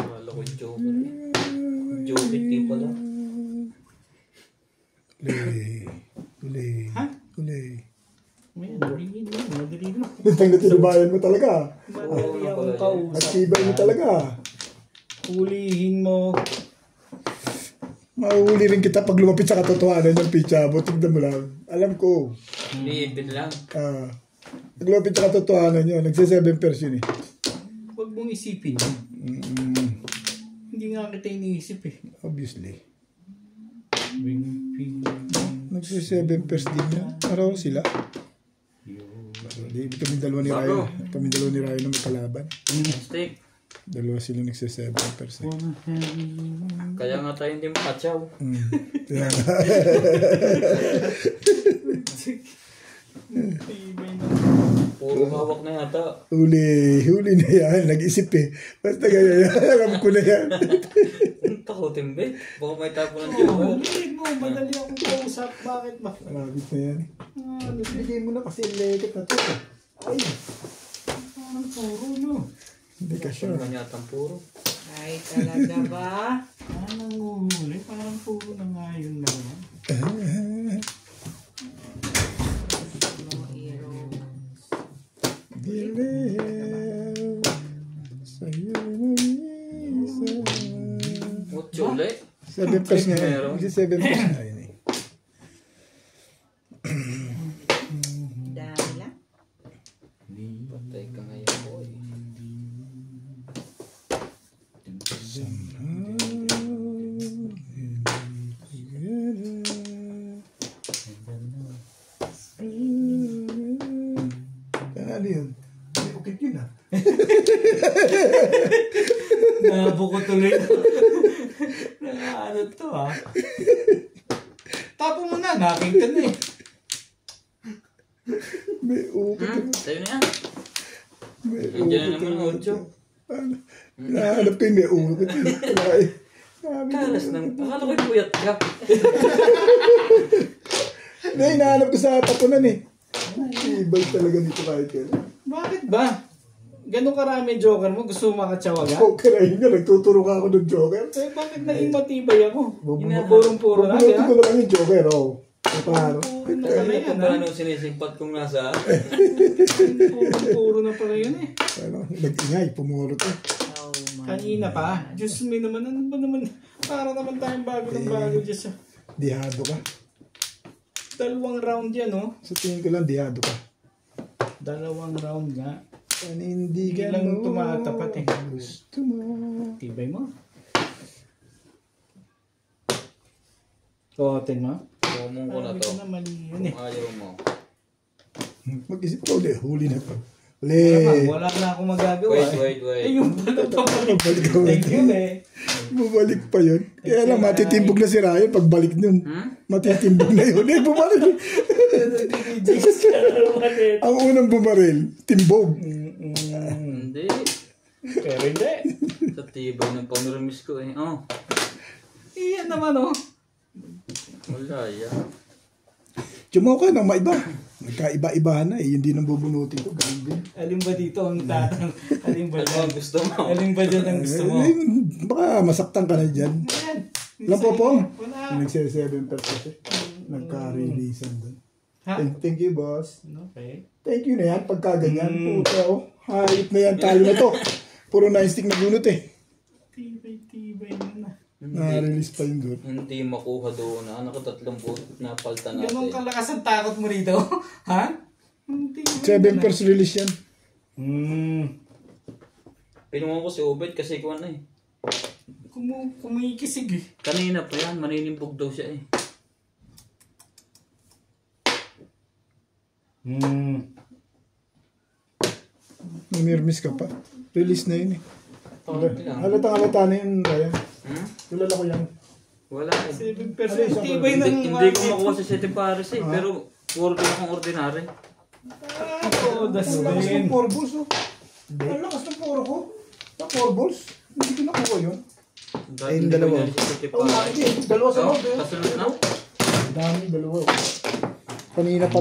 Wala ko yung joker. Joker team pala. Kulay. Madali mo. Nitang na tinubayan mo talaga. Madali akong kausap. Nagtibay mo talaga. Ulihin mo. Mauuli rin kita pag lumapit sa katotohanan yung pitcha mo. Tignan mo lang. Alam ko. Hindi, bin lang. Naglapit sa katotohanan yun. Nagsa-7 pairs yun eh. Huwag mong isipin yun. Hindi nga kita iniisip eh. Obviously. Wing. Nagsa-7 pairs din yan. Araw sila. Hindi kami dalawa ni Ryan. Kami dalawa ni Ryan na may kalaban. Steak. Dalawa sila nagsa-7 pairs eh. Kaya nga tayo hindi makatsaw. Kaya nga. Puro hawak na yata. Huli na yan. Nag-isip eh. Basta ganyan. Alam ko na yan. Takutin ba? Baka may tapo ng joker. Hindi mo, madali akong kausap. Bakit ba? Malapit na yan. Bigay mo na kasi lekit na to. Ay. Parang puro no. Hindi ka sure. Ano yata ang puro? Ay, talaga ba? Parang nanguhuli. Parang puro na nga yun lang. Dilew sa'yo mag-isa. Mucho ulit. 7 pairs nga Meron. yan. 7 pairs na yun eh. Dami lang. Patay ka ngayon, boy. Ano yun? May ukit yun ah. Nabo ko tuloy to. Ano to ah. Tapo mo na, nakita na eh. May ukit. Tayo na yan. May Nandiyan na ukit. naman ang audio. Nahanap ko yung may ukit. Ay, Kalas ng... Akala ko'y puyat ka. hindi, hinahanap ko sa tapunan eh. Ibay talaga nito kahit yan. Bakit ba? Ganun karami joker mo, gusto mo makatsawaga? Okay, ayun nga, nagtuturo ka ako ng joker. Eh, bakit naging matibay ako? Hinahanap. Purong-puro na, di Bubunutin ba? ko lang yung joker, oh. Paano? Puro na pala yan, Ito ha? ba anong sinisimpat kong nasa? Puro na pala yun eh. Ano, nag-ingay, pumuro to. Oh my. Kanina pa. Diyos me naman, ano ba naman? Para naman tayong bago ng bago, Diyos. Dihado ka. 2 round yan, oh. Sa tingin ko lang, dihado ka. 2 round nga. Panindigan Hindi lang mo. tumatapat eh. Gusto mo. Tibay mo. Kotin mo. Kumong ko na Sabi to. ko na mali yun eh. Kung ayaw mo. Mag-isip ka ulit. Huli na to. Wala na akong magagawa Wait. eh. Yung pala pa Balik ka Thank you eh. Bumalik pa yun. Kaya lang, matitimbog na si Ryan pagbalik nun. Matitimbog na yun. Eh, bumalik. Ang unang bumaril, timbog. Hindi. Pero hindi. Sa tibay ng pamiramis ko eh. Oh. Iyan naman oh. Wala yan. Tumaw ka ng maiba. Nagkaiba-iba na eh. Hindi nang bubunutin ko. Ganun din. Alin ba dito ang tatang? Alin ba Ano dyan? ang gusto mo? Alin ba dyan ang gusto mo? Eh, baka masaktan ka na dyan. Ayan. Alam po po. Wala. Nagse-7 pairs kasi. Nagka-releasean doon. Ha? Thank you, boss. Okay. Thank you na yan. Pagka ganyan. Puta oh. Hayop na yan. Talo na to. Puro 9 stick na bunot eh. Tibay na. Na-release pa yung doon. Hindi makuha doon. Nakatatlong po na palta Ganun natin. kalakas ang takot mo rito? Ha? Hindi. 7 pairs release yan. Pinuha ko si Obed kasi kuwan na eh. Kumikisig eh. Kanina pa yan. Maninimbog daw siya eh. Namirmis ka pa. Release na yun eh. Konti lang. Halata na yun, Ryan. Kilala ko yan. Wala eh. 7%. Tibay ng Hindi ko makuha sa City Paris eh. Pero puro din akong ordinary. Oh, das Ang lakas ng din. 4 balls oh. Ang lakas ng 4 ko. Na 4 balls. Hindi ko nakuha yun. Dahil yung hindi ko dalawa. yan sa City Oo, Paris. dalawa sa Oh, loob eh. kasunod na. Dami, dalawa. Kanina pa